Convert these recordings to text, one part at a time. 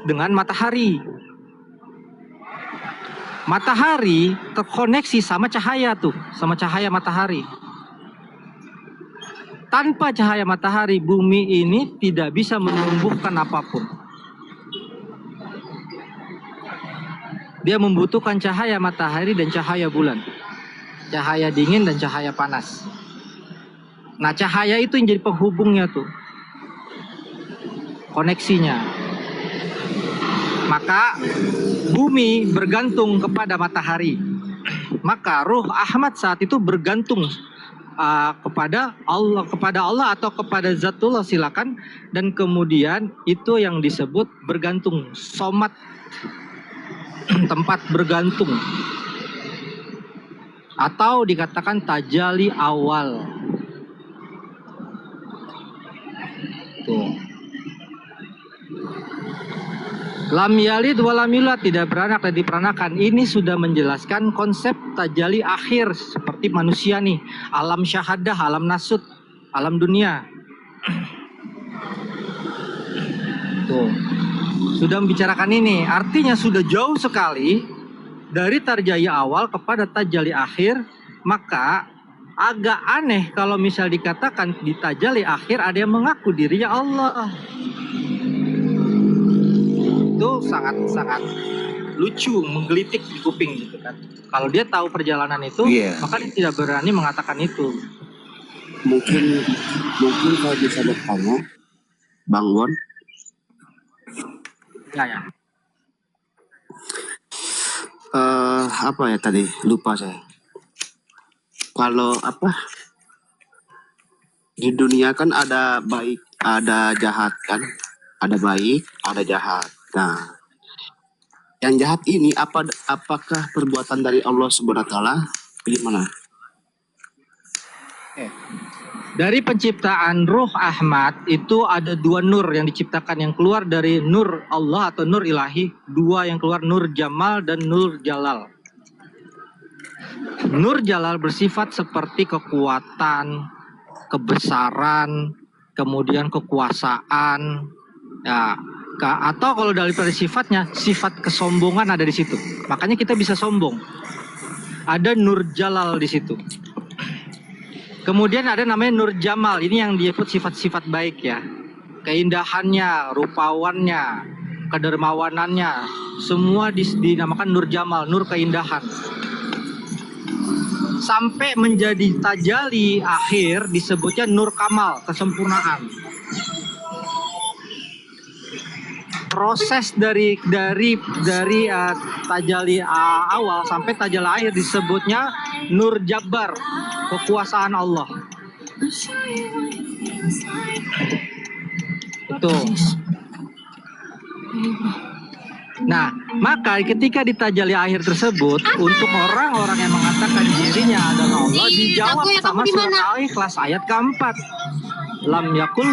dengan matahari. Matahari terkoneksi sama cahaya tuh, sama cahaya matahari. Tanpa cahaya matahari, bumi ini tidak bisa menumbuhkan apapun. Dia membutuhkan cahaya matahari dan cahaya bulan. Cahaya dingin dan cahaya panas. Nah, cahaya itu yang jadi penghubungnya tuh. Koneksinya. Maka bumi bergantung kepada matahari. Maka ruh Ahmad saat itu bergantung kepada Allah atau kepada Zatullah, silakan. Dan kemudian itu yang disebut bergantung, somat, tempat bergantung, atau dikatakan tajali awal. Tuh. Lam yalid wa lam yulad, tidak beranak dan diperanakan. Ini sudah menjelaskan konsep tajali akhir seperti manusia nih, alam syahadah, alam nasut, alam dunia. Tuh. Sudah membicarakan ini, artinya sudah jauh sekali dari tajali awal kepada tajali akhir. Maka agak aneh kalau misal dikatakan di tajali akhir ada yang mengaku dirinya Allah. Itu sangat-sangat lucu, menggelitik di kuping gitu kan. Kalau dia tahu perjalanan itu, maka dia tidak berani mengatakan itu. Mungkin kalau bisa bertanya, Bang Won. Ya. Apa ya tadi? Lupa saya. Kalau di dunia kan ada baik, ada jahat kan? Ada baik, ada jahat. Nah, yang jahat ini apakah perbuatan dari Allah Subhanahu wa taala? Gimana? Dari penciptaan ruh Ahmad itu ada dua nur yang diciptakan, yang keluar dari nur Allah atau nur ilahi, dua yang keluar, nur Jamal dan nur Jalal. Nur Jalal bersifat seperti kekuatan, kebesaran, kemudian kekuasaan, ya. Atau kalau dari sifatnya, sifat kesombongan ada di situ. Makanya kita bisa sombong. Ada nur Jalal di situ. Kemudian ada namanya nur Jamal. Ini yang disebut sifat-sifat baik ya. Keindahannya, rupawannya, kedermawanannya, semua dinamakan nur Jamal, nur keindahan. Sampai menjadi tajali akhir disebutnya nur Kamal, kesempurnaan. Proses dari tajali awal sampai tajali akhir disebutnya nur Jabbar, kekuasaan Allah. Itu. Nah, maka ketika di tajali akhir tersebut, untuk orang-orang yang mengatakan dirinya adalah Allah, dijawab sama surat Al-Ikhlas ayat keempat. Lam yakul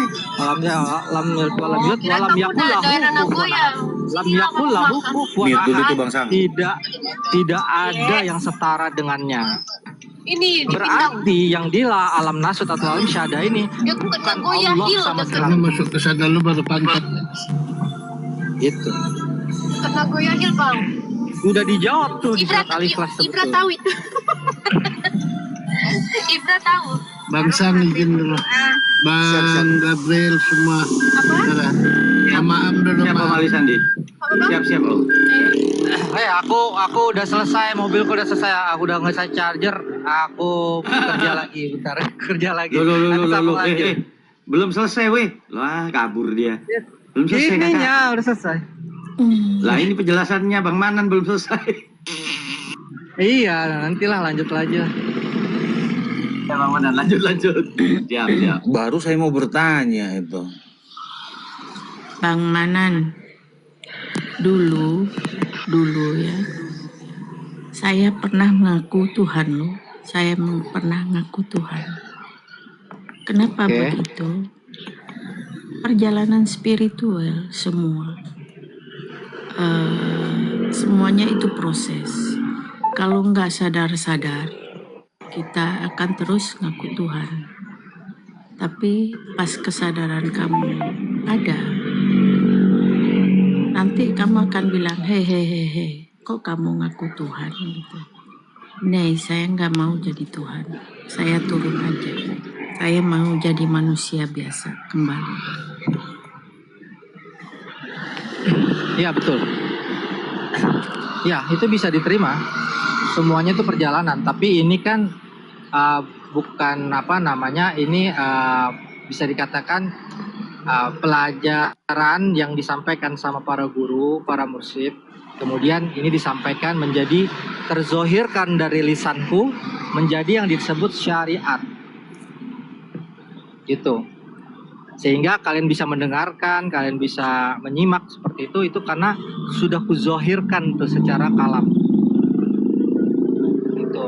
lahu kufuwan ahad. Tidak ada yang setara dengannya. Ini berarti yang dia alam nasut atau alam syahada ini bukan Allah sama sekali. Masuk ke sana lu baru pancat. Itu. Kena goyahil bang. Udah dijawab tuh di surat Al-Ikhlas. Ibra tahu itu. Ibra tahu. Bang Sang izin dulu. Bang Gabriel semua. Maaf dulu. Siap Om Ali Sandi. Siap lo. Aku udah selesai, mobilku udah selesai, aku udah nggak charger, aku kerja lagi, bentar kerja lagi. Belum selesai weh, lah kabur dia. Belum selesai ininya udah selesai. Lah ini penjelasannya Bang Manan belum selesai. Iya, nantilah lanjut aja. Ya Bang Manan lanjut. Siap. Baru saya mau bertanya itu. Bang Manan, dulu ya, saya pernah mengaku Tuhan loh. Saya pernah mengaku Tuhan. Kenapa begitu? Perjalanan spiritual semua. Semuanya itu proses. Kalau nggak sadar-sadar, kita akan terus ngaku Tuhan. Tapi pas kesadaran kamu ada, nanti kamu akan bilang, hehehe, kok kamu ngaku Tuhan gitu. Nih, saya nggak mau jadi Tuhan. Saya turun aja. Saya mau jadi manusia biasa kembali. Ya betul. Ya itu bisa diterima. Semuanya itu perjalanan. Tapi ini kan bukan apa namanya. Ini bisa dikatakan pelajaran yang disampaikan sama para guru, para mursyid. Kemudian ini disampaikan menjadi terzohirkan dari lisanku menjadi yang disebut syariat. Gitu. Sehingga kalian bisa mendengarkan, kalian bisa menyimak seperti itu karena sudah kuzohirkan itu secara kalam. Itu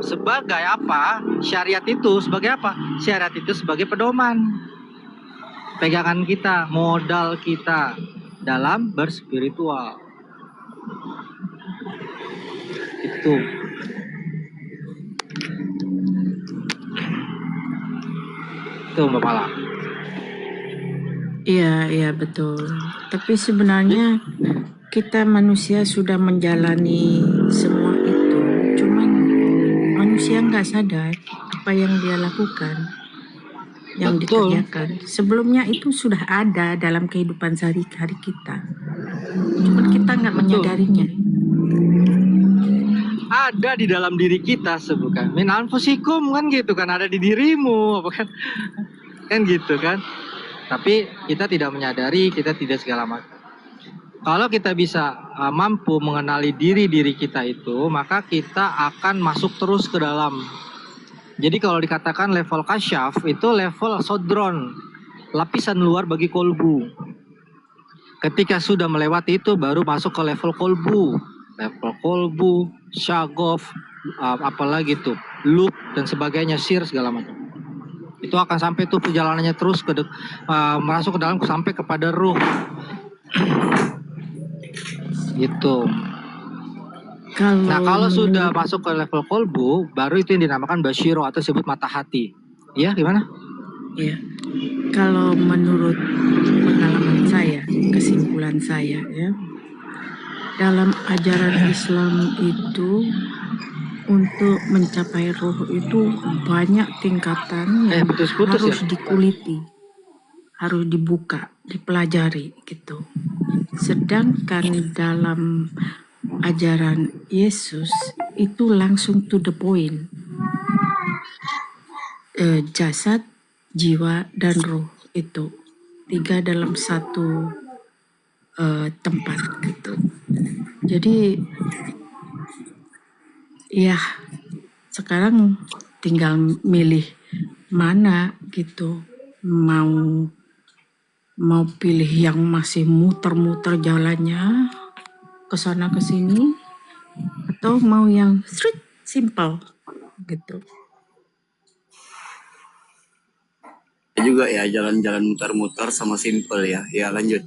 sebagai apa? Syariat itu sebagai apa? Syariat itu sebagai pedoman, pegangan kita, modal kita dalam berspiritual. Itu. Itu Mbak Mala. Iya betul. Tapi sebenarnya kita manusia sudah menjalani semua itu. Cuman manusia nggak sadar apa yang dia lakukan, yang Betul. dikerjakan. Sebelumnya itu sudah ada dalam kehidupan sehari-hari kita. Cuman kita nggak menyadarinya. Ada di dalam diri kita sebukan min anfusikum kan gitu kan, ada di dirimu apa kan gitu kan, tapi kita tidak menyadari, kita tidak segala macam. Kalau kita bisa mampu mengenali diri kita itu, maka kita akan masuk terus ke dalam. Jadi kalau dikatakan level kasyaf itu level sodron, lapisan luar bagi kolbu. Ketika sudah melewati itu baru masuk ke level kolbu, syagof, apalagi tuh, loop dan sebagainya, sir segala macam. Itu akan sampai tuh perjalanannya terus masuk ke dalam sampai kepada ruh. Gitu. Nah kalau sudah masuk ke level kolbu, baru itu yang dinamakan basyiro atau disebut mata hati. Iya gimana? Ya, kalau menurut pengalaman saya, kesimpulan saya ya, dalam ajaran Islam itu untuk mencapai roh itu banyak tingkatan yang harus dikuliti, harus dibuka, dipelajari gitu. Sedangkan dalam ajaran Yesus itu langsung to the point, jasad, jiwa dan roh itu 3 dalam satu tempat gitu. Jadi ya sekarang tinggal milih mana gitu, mau pilih yang masih muter-muter jalannya ke sana ke sini atau mau yang straight simple gitu. Juga ya jalan-jalan muter-muter sama simple ya. Ya lanjut.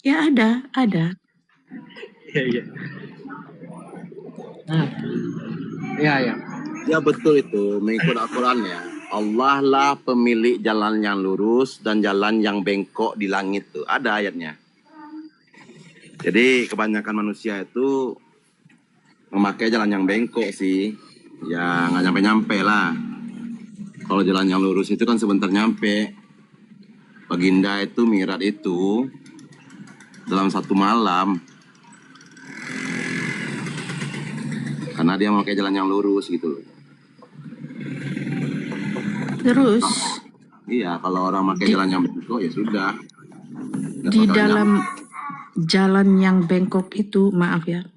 Ya ada. Iya. Iya. Ya betul itu, mengikut Al-Quran ya. Allah lah pemilik jalan yang lurus dan jalan yang bengkok di langit tuh. Ada ayatnya. Jadi kebanyakan manusia itu memakai jalan yang bengkok sih. Ya nggak nyampe-nyampe lah. Kalau jalan yang lurus itu kan sebentar nyampe. Baginda itu mirat itu dalam 1 malam. Karena dia memakai jalan yang lurus gitu loh. Terus Iya, kalau orang pakai jalan yang bengkok ya sudah. di dalam jalan yang bengkok itu, maaf ya,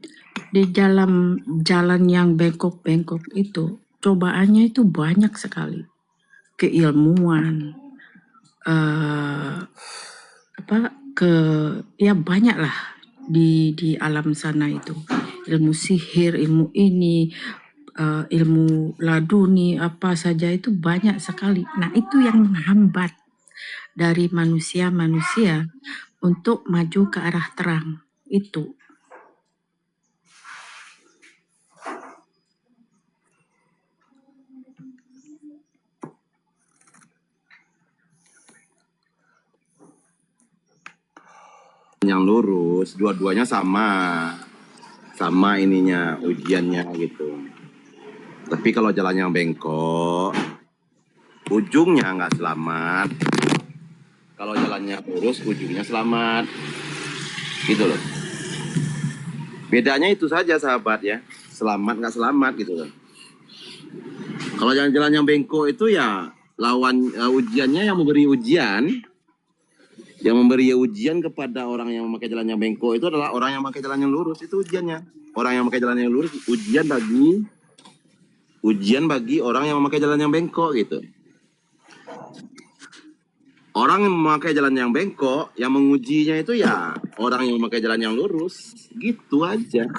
di dalam jalan yang bengkok-bengkok itu cobaannya itu banyak sekali. Keilmuan, ya banyak lah di alam sana itu. Ilmu sihir, ilmu ini, ilmu laduni, apa saja itu banyak sekali. Nah itu yang menghambat dari manusia untuk maju ke arah terang itu. yang lurus, dua-duanya sama ininya ujiannya gitu. Tapi kalau jalan yang bengkok, ujungnya nggak selamat. Kalau jalannya lurus, ujungnya selamat. Gitu loh. Bedanya itu saja sahabat ya. Selamat nggak selamat gitu loh. Kalau jalan-jalan yang bengkok itu ya lawan ujiannya yang memberi ujian. Yang memberi ujian kepada orang yang memakai jalan yang bengkok itu adalah orang yang memakai jalan yang lurus. Itu ujiannya. Orang yang memakai jalan yang lurus ujian bagi orang yang memakai jalan yang bengkok gitu. Orang yang memakai jalan yang bengkok, yang mengujinya itu ya orang yang memakai jalan yang lurus. Gitu aja.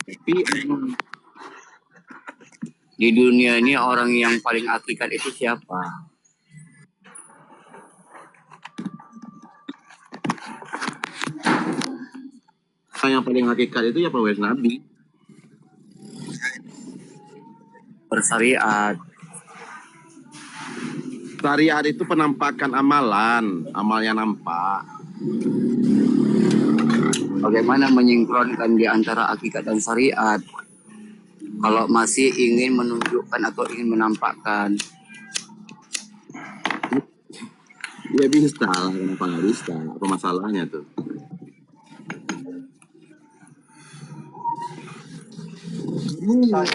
Tapi Di dunia ini orang yang paling hakikat itu siapa? yang paling hakikat itu ya Pak Nabi. Bersyariat. Syariat itu penampakan amalan, amalnya nampak. Bagaimana menyinkronkan di antara hakikat dan syariat? Kalau masih ingin menunjukkan atau ingin menampakkan. Ya bisa lah, kenapa nggak bisa? Apa masalahnya tuh?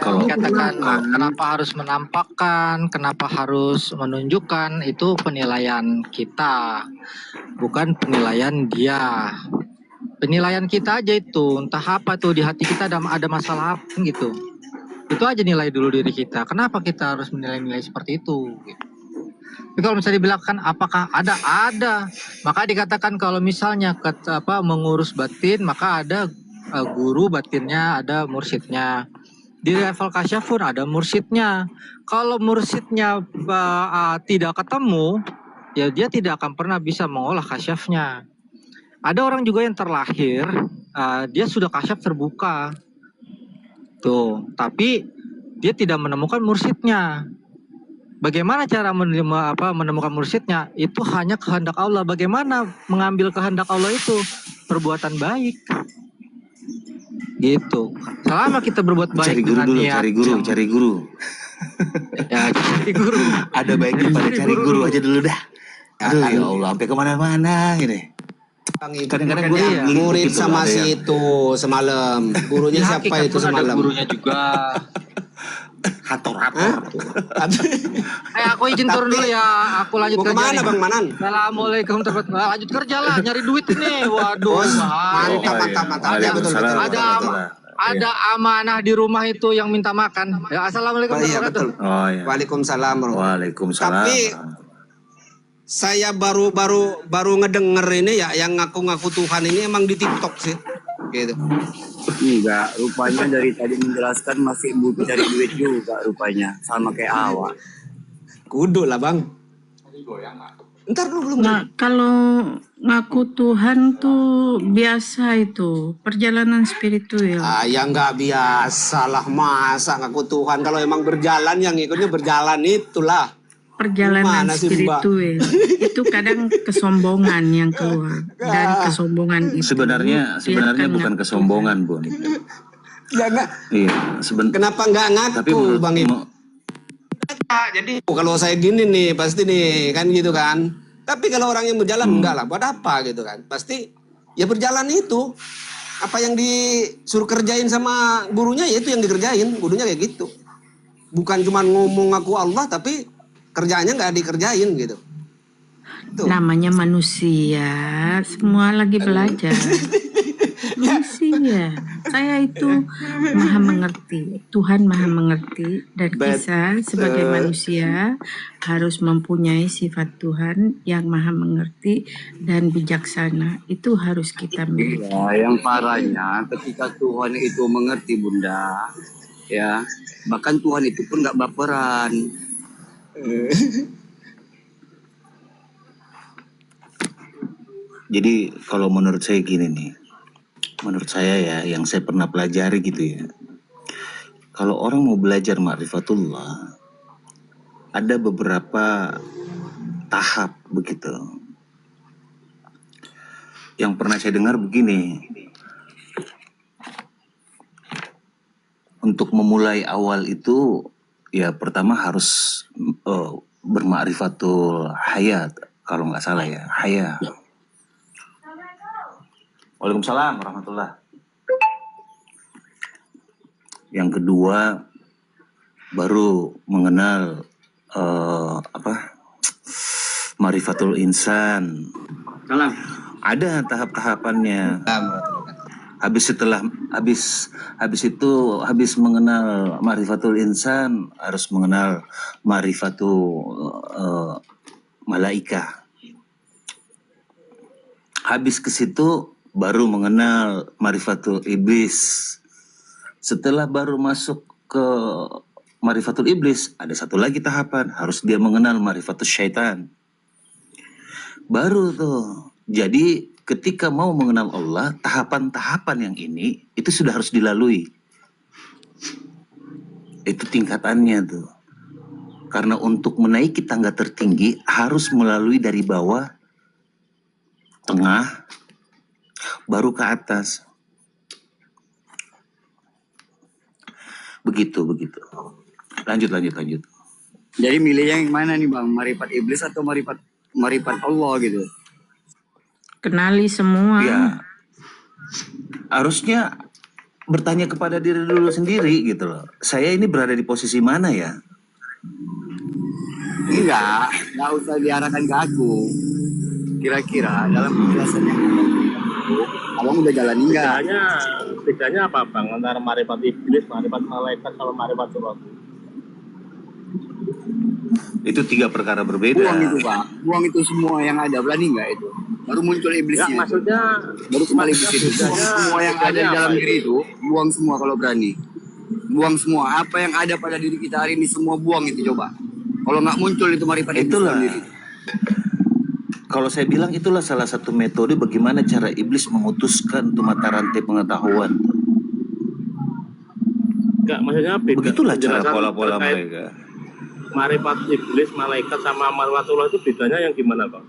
Kalau katakan kenapa harus menampakkan, kenapa harus menunjukkan, itu penilaian kita, bukan penilaian dia. Penilaian kita aja itu, entah apa tuh di hati kita ada masalah apa gitu. Itu aja nilai dulu diri kita. Kenapa kita harus menilai-nilai seperti itu? Gitu. Tapi kalau misalnya dibilang apakah ada? Ada. Maka dikatakan kalau misalnya mengurus batin, maka ada guru batinnya, ada mursyidnya. Di level kasyaf pun ada mursyidnya. Kalau mursyidnya tidak ketemu, ya dia tidak akan pernah bisa mengolah kasyafnya. Ada orang juga yang terlahir, dia sudah kasyaf terbuka. Tuh, tapi dia tidak menemukan mursyidnya. Bagaimana cara menemukan mursyidnya? Itu hanya kehendak Allah. Bagaimana mengambil kehendak Allah itu? Perbuatan baik. Gitu. Selama kita berbuat baik dengan niat. Cari guru. Ya, cari guru. Ada baiknya pada cari guru aja dulu dah. Aduh ya Allah, sampai kemana-mana gini. Kadang-kadang gue murid sama si itu semalam. Gurunya siapa itu semalam? Gurunya juga. Hator. Aku izin turun dulu ya. Aku lanjut Mau kerja. kemana Bang Manan? Assalamualaikum lanjut kerja lah, nyari duit ini. Waduh, mantap. Ya, betul. Ada amanah di rumah itu yang minta makan. Ya, assalamualaikum Iya, betul. Oh iya. Waalaikumsalam. Waalaikumsalam. Tapi saya baru ngedenger ini ya yang ngaku-ngaku Tuhan ini emang di TikTok sih. Gitu. Enggak, rupanya dari tadi menjelaskan masih butuh cari duit juga rupanya. Sama kayak awak. Kudu lah Bang. Ntar lu belum. Nah, kalau ngaku Tuhan tuh biasa itu perjalanan spiritual. Ya nggak biasa lah, masa ngaku Tuhan. Kalau emang berjalan yang ikutnya berjalan itulah. Perjalanan Gimana sih, Mbak? spiritual itu kadang kesombongan yang keluar, dan kesombongan itu Sebenarnya biarkan bukan ngaku kesombongan, Bun. Ya nggak. Iya, Kenapa nggak Tapi ngaku menurut Bang Ibu? Jadi kalau saya gini nih pasti nih kan gitu kan. Tapi kalau orang yang berjalan enggak lah, buat apa gitu kan? Pasti ya berjalan itu. Apa yang disuruh kerjain sama gurunya ya itu yang dikerjain, gurunya kayak gitu. Bukan cuma ngomong ngaku Allah tapi kerjaannya nggak dikerjain gitu. Tuh. Namanya manusia, semua lagi belajar. Manusia, saya itu maha mengerti, Tuhan maha mengerti, dan kita sebagai manusia harus mempunyai sifat Tuhan yang maha mengerti dan bijaksana. Itu harus kita miliki. Ya, yang parahnya ketika Tuhan itu mengerti Bunda, ya bahkan Tuhan itu pun nggak baperan. Jadi kalau menurut saya gini nih, menurut saya ya yang saya pernah pelajari gitu ya, kalau orang mau belajar ma'rifatullah ada beberapa tahap begitu. Yang pernah saya dengar begini, untuk memulai awal itu ya pertama harus berma'rifatul hayat, kalau nggak salah ya, hayat. Waalaikumsalam warahmatullah. Yang kedua baru mengenal ma'rifatul insan. Salam. Ada tahap-tahapannya. Habis mengenal ma'rifatul insan, harus mengenal ma'rifatul malaika. Habis ke situ baru mengenal ma'rifatul iblis. Setelah baru masuk ke ma'rifatul iblis, ada satu lagi tahapan, harus dia mengenal ma'rifatul syaitan. Baru tuh. Jadi ketika mau mengenal Allah, tahapan-tahapan yang ini itu sudah harus dilalui. Itu tingkatannya tuh. Karena untuk menaiki tangga tertinggi harus melalui dari bawah, tengah, baru ke atas. Begitu. Lanjut. Jadi milihnya yang mana nih Bang? Marifat iblis atau marifat Allah gitu? Kenali semua. Ya, harusnya bertanya kepada diri dulu sendiri gitu loh. Saya ini berada di posisi mana ya? Enggak usah diarahkan ke aku. Kira-kira dalam penjelasan yang abang udah jalanin enggak? Bedanya apa Bang antara marifat iblis, marifat malaikat sama marifat Allah? Itu 3 perkara berbeda. Buang itu Pak, buang itu semua yang ada, berani nggak itu? Baru muncul iblisnya. Ya, maksudnya baru kembali iblis itu. Semua yang ada di dalam diri itu, buang semua kalau berani. Buang semua. Apa yang ada pada diri kita hari ini semua buang itu coba. Kalau nggak muncul itu marifat iblis Itulah. sendiri. Kalau saya bilang itulah salah satu metode bagaimana cara iblis memutuskan tuh mata rantai pengetahuan. Enggak, maksudnya beda. Begitulah cara Penjelasan pola-pola terkait mereka. Marifat iblis, malaikat sama marifat Allah itu bedanya yang gimana Bang?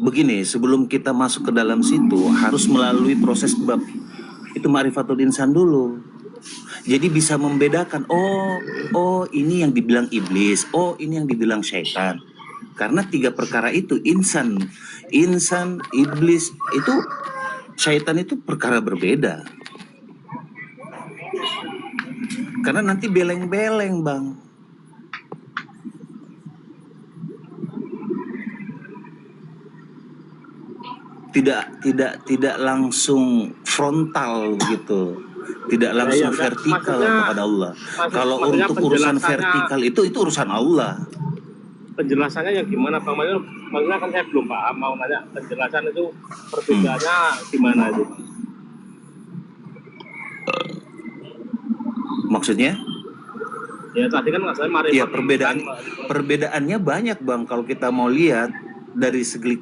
Begini, sebelum kita masuk ke dalam situ harus melalui proses bab itu ma'rifatul insan dulu. Jadi bisa membedakan, oh ini yang dibilang iblis, oh ini yang dibilang syaitan. Karena 3 perkara itu, insan, iblis, itu syaitan itu perkara berbeda. Karena nanti beleng-beleng Bang. Tidak langsung frontal gitu, tidak langsung vertikal kepada Allah. Kalau untuk urusan vertikal itu urusan Allah. Penjelasannya yang gimana Bang? Maksudnya kan saya belum paham, mau nanya penjelasan itu perbedaannya gimana itu? Maksudnya? Ya tadi kan saya marifat. Ya perbedaannya banyak Bang. Kalau kita mau lihat dari segi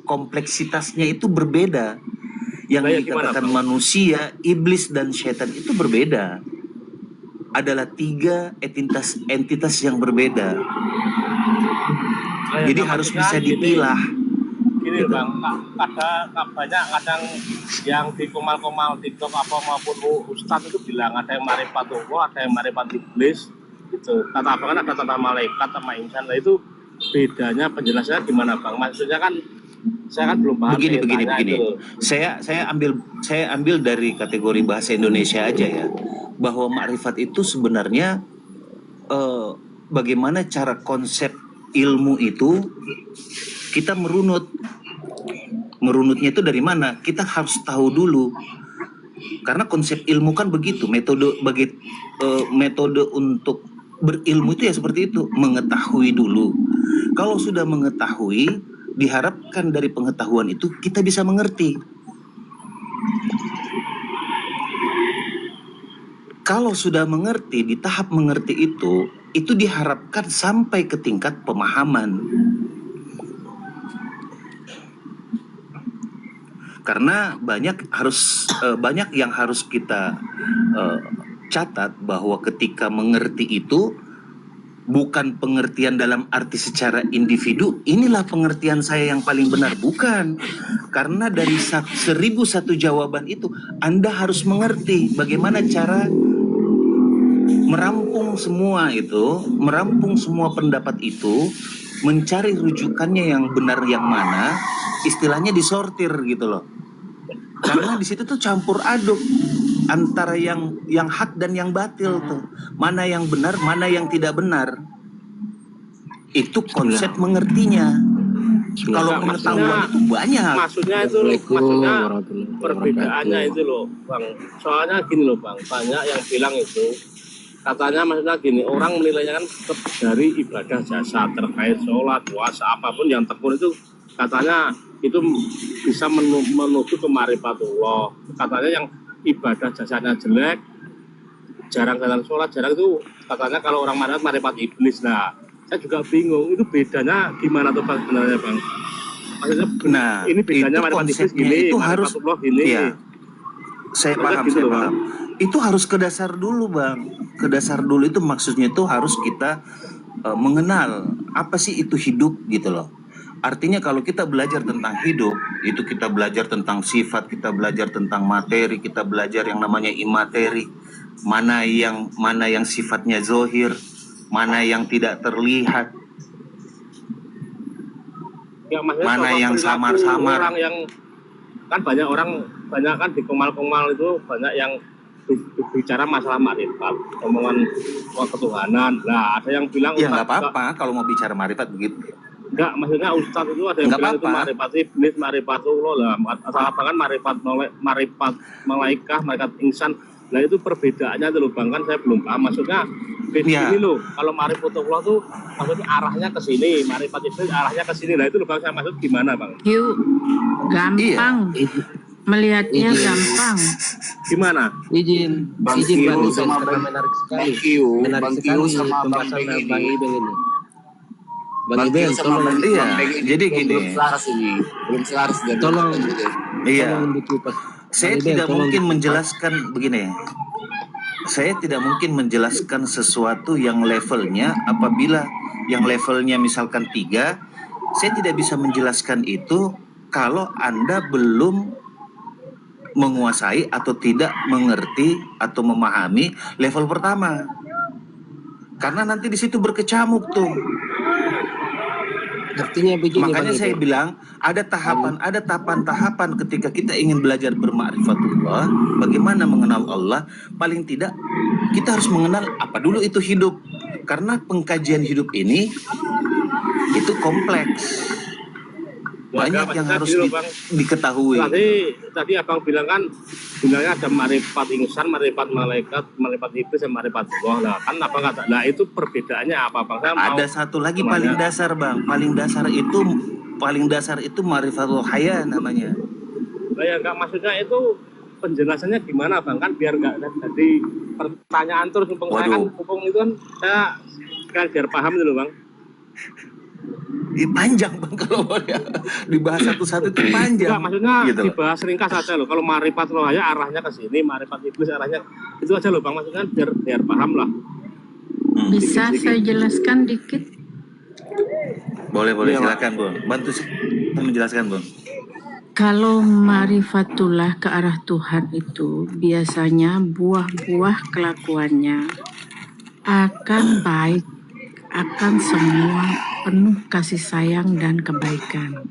kompleksitasnya itu berbeda. Yang dikatakan manusia, iblis dan syaitan itu berbeda. Adalah 3 entitas yang berbeda. Jadi harus bisa dipilah. Gini Bang, kadang yang di komal-komal TikTok apa maupun Ustadz itu bilang ada yang marifat Allah, ada yang marifat iblis. Gitu. Kata Abang kan ada tentang malaikat sama insan. Nah itu bedanya penjelasannya gimana Bang? Maksudnya kan saya kan belum paham. Begini. Saya ambil dari kategori bahasa Indonesia aja ya, bahwa makrifat itu sebenarnya bagaimana cara konsep ilmu itu kita merunutnya itu dari mana? Kita harus tahu dulu. Karena konsep ilmu kan begitu, metode untuk berilmu itu ya seperti itu, mengetahui dulu. Kalau sudah mengetahui, diharapkan dari pengetahuan itu kita bisa mengerti. Kalau sudah mengerti, di tahap mengerti itu diharapkan sampai ke tingkat pemahaman. Karena banyak yang harus kita catat bahwa ketika mengerti itu bukan pengertian dalam arti secara individu, inilah pengertian saya yang paling benar. Bukan. Karena dari 1001 jawaban itu, Anda harus mengerti bagaimana cara merampung semua itu, merampung semua pendapat itu, mencari rujukannya yang benar yang mana, istilahnya disortir gitu loh. Karena di situ tuh campur aduk antara yang hak dan yang batil tuh. Mana yang benar, mana yang tidak benar. Itu konsep mengertinya. Kalau pengetahuan itu banyak. Maksudnya perbedaannya itu loh, Bang. Soalnya gini loh, Bang. Banyak yang bilang itu, katanya maksudnya gini, orang menilainya kan dari ibadah jasa terkait sholat, puasa, apapun yang tekun itu katanya itu bisa menuju ke marifatullah. Katanya yang ibadah jasanya jelek, jarang jalan sholat, jarang itu katanya kalau orang marifat iblis. Nah, saya juga bingung itu bedanya gimana tuh Bang sebenarnya, Bang? Maksudnya ini bedanya marifat iblis gini, itu harus gini. Iya. Saya paham, gitu saya loh, paham. Itu harus ke dasar dulu, Bang. Ke dasar dulu itu maksudnya itu harus kita mengenal apa sih itu hidup gitu loh. Artinya kalau kita belajar tentang hidup, itu kita belajar tentang sifat, kita belajar tentang materi, kita belajar yang namanya imateri, mana yang sifatnya zohir, mana yang tidak terlihat, ya, mana yang samar-samar. Orang yang kan banyak kan di komal-komal itu banyak yang bicara masalah marifat, omongan ketuhanan. Nah, ada yang bilang ya nggak apa-apa kalau mau bicara marifat begitu. Enggak, maksudnya Ustadz itu ada yang bilang itu marifat iblis, marifatullah lah. Asal apa kan marifat malaikat, malaikat insan. Nah itu perbedaannya tuh loh Bang, kan saya belum paham. Maksudnya beda ini loh. Kalau marifatullah tuh maksudnya arahnya ke sini, marifat iblis arahnya ke sini. Nah itu loh Bang, saya maksud gimana Bang? Yuk, gampang. Melihatnya gampang. Gimana? Izin Bang sama menarik sekali. Bang Kiu sama Bang Ibeng ini. Bang Ibeng sama Bang Iya, jadi gini. Belum selaras ini, belum selaras. Tolong. Iya. Saya tidak mungkin menjelaskan begini. Saya tidak mungkin menjelaskan sesuatu yang levelnya apabila yang levelnya misalkan 3, saya tidak bisa menjelaskan itu kalau Anda belum menguasai atau tidak mengerti atau memahami level pertama. Karena nanti di situ berkecamuk tuh. Artinya begini, makanya saya bilang ada tahapan-tahapan ketika kita ingin belajar bermakrifatullah, bagaimana mengenal Allah. Paling tidak kita harus mengenal apa dulu itu hidup, karena pengkajian hidup ini itu kompleks, banyak yang harus diketahui. Tadi abang bilang kan bilangnya ada marifat insan, marifat malaikat, marifat iblis, dan marifat Allah. Nah kan abang kata, nah itu perbedaannya apa Bang? Ada satu lagi paling dasar Bang, paling dasar itu marifatul haya namanya. Nah ya enggak, maksudnya itu penjelasannya gimana Bang? Kan biar enggak jadi pertanyaan terus. Saya kan itu kan saya biar paham dulu Bang. Panjang Bang, kalau dibahas satu-satu itu panjang. Enggak, maksudnya gitu dibahas ringkas aja loh. Kalau marifat rohaya arahnya ke sini, marifat iblis arahnya itu aja loh Bang. Maksudnya biar paham lah. Bisa saya jelaskan dikit? Boleh silakan Bang. Bantu menjelaskan Bang. Kalau marifatullah ke arah Tuhan itu biasanya buah-buah kelakuannya akan baik, akan semua penuh kasih sayang dan kebaikan.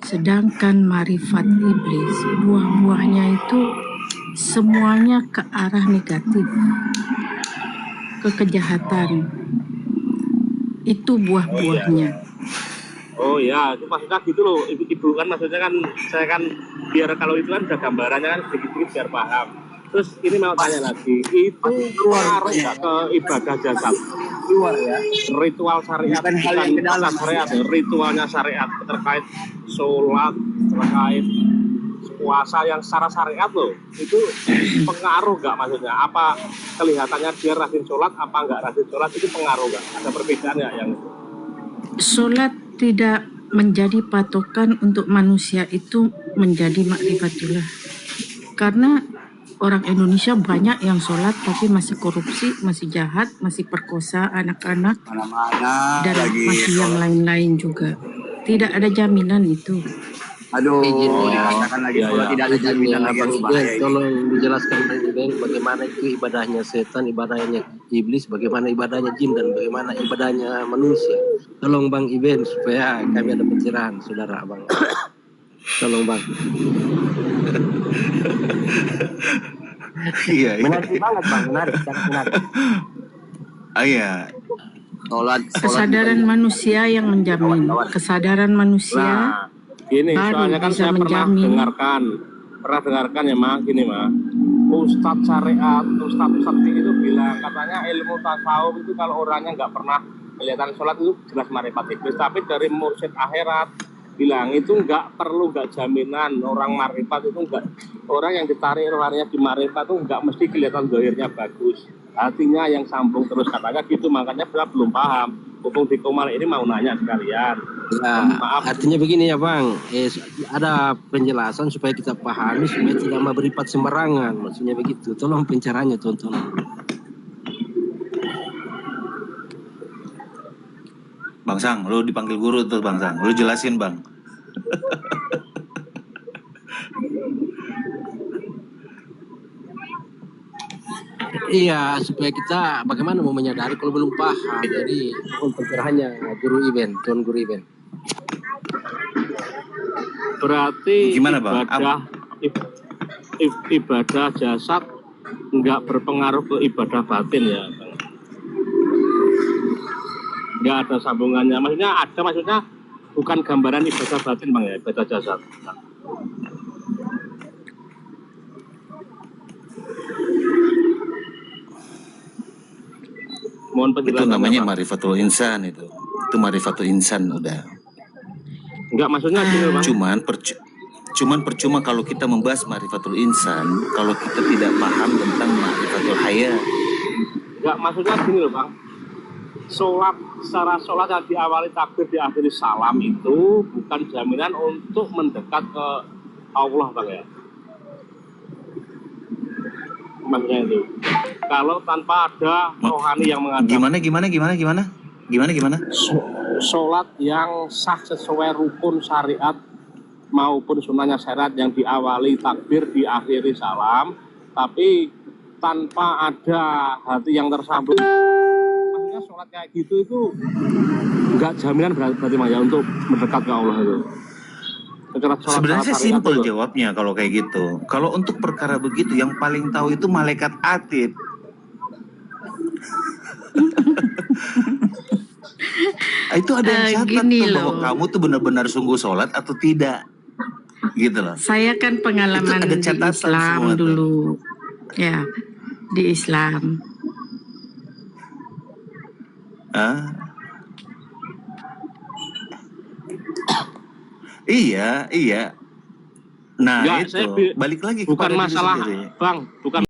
Sedangkan marifat iblis, buah-buahnya itu semuanya ke arah negatif, ke kejahatan. Itu buah-buahnya. Oh ya, itu maksudnya gitu loh. Ibu kan maksudnya kan saya kan biar kalau itu kan udah gambarannya kan sedikit-sedikit biar paham. Terus ini mau tanya lagi, itu pengaruh nggak ke ibadah jasad? Keluar ya. Ritual syariat, bukan hal yang ke dalam, syariat, ritualnya syariat terkait sholat, terkait puasa yang secara syariat loh, itu pengaruh nggak maksudnya? Apa kelihatannya dia rajin sholat, apa nggak rajin sholat, itu pengaruh nggak? Ada perbedaan nggak yang? Sholat tidak menjadi patokan untuk manusia itu menjadi makrifatullah. Karena orang Indonesia banyak yang sholat tapi masih korupsi, masih jahat, masih perkosa anak-anak, Mana-mana dan lagi masih yang sholat. lain-lain juga. Tidak ada jaminan itu. Aduh, Izin, dikatakan lagi sholat tidak ada Izin jaminan ya, lagi Bang harus Iben, bahaya itu. tolong dijelaskan Bang Iben bagaimana itu ibadahnya setan, ibadahnya iblis, bagaimana ibadahnya jin, dan bagaimana ibadahnya manusia. Tolong Bang Iben supaya kami ada pencerahan, saudara Bang. Tolong Bang. Iya, iya. Menarik banget Bang, menarik, sangat menarik. Ah, iya. Sholat Kesadaran manusia yang menjamin. Kesadaran manusia Nah, gini, baru soalnya kan bisa saya pernah menjamin. dengarkan ya Mak, gini Mak. Ustadz syariat, Ustadz itu bilang katanya ilmu tasawuf itu kalau orangnya nggak pernah kelihatan sholat itu jelas marifat iblis. Tapi dari mursyid akhirat bilang itu nggak jaminan orang marifat itu nggak, orang yang ditarik rohaninya di marifat itu nggak mesti kelihatan zahirnya bagus. Artinya yang sambung terus katanya gitu, makanya kita belum paham. Hubung di Komal ini mau nanya sekalian. Nah, Maaf. artinya begini ya Bang, ada penjelasan supaya kita pahami supaya tidak beripat sembarangan, maksudnya begitu. Tolong pencerahannya tonton. Bang Sang, lu dipanggil guru tuh Bang Sang. Lu jelasin Bang. Iya, supaya kita bagaimana mau menyadari kalau belum paham. Jadi mohon pencerahannya Guru Iben, Tuan Guru Iben. Berarti Gimana, Bang? ibadah jasad nggak berpengaruh ke ibadah batin ya Bang? Nggak ada sambungannya. Maksudnya bukan gambaran ibadah batin Bang ya, ibadah jasad. Mohon Itu penjelasan. namanya marifatul insan itu. Itu marifatul insan udah. Enggak, maksudnya gini Bang. Cuman percuma kalau kita membahas marifatul insan kalau kita tidak paham tentang marifatul haya. Enggak, maksudnya gini loh Bang. Secara sholat yang diawali takbir diakhiri salam itu bukan jaminan untuk mendekat ke Allah Bang ya. Maksudnya itu. Kalau tanpa ada rohani yang mengatakan Gimana? sholat yang sah sesuai rukun syariat maupun sunnahnya syariat yang diawali takbir diakhiri salam, tapi tanpa ada hati yang tersambung. Maksudnya sholat kayak gitu itu enggak jaminan berarti ya untuk mendekat ke Allah itu. Sebenarnya simpel jawabnya kalau kayak gitu. Kalau untuk perkara begitu yang paling tahu itu malaikat atid. Itu ada yang catat Gini tuh bahwa loh. kamu tuh benar-benar sungguh sholat atau tidak, gitu loh. Saya kan pengalaman Itu ada di catatan Islam semua tuh. dulu. Ya, di Islam. Iya. Nah Enggak, itu balik lagi bukan kepada diri masalah sendiri. Bang, bukan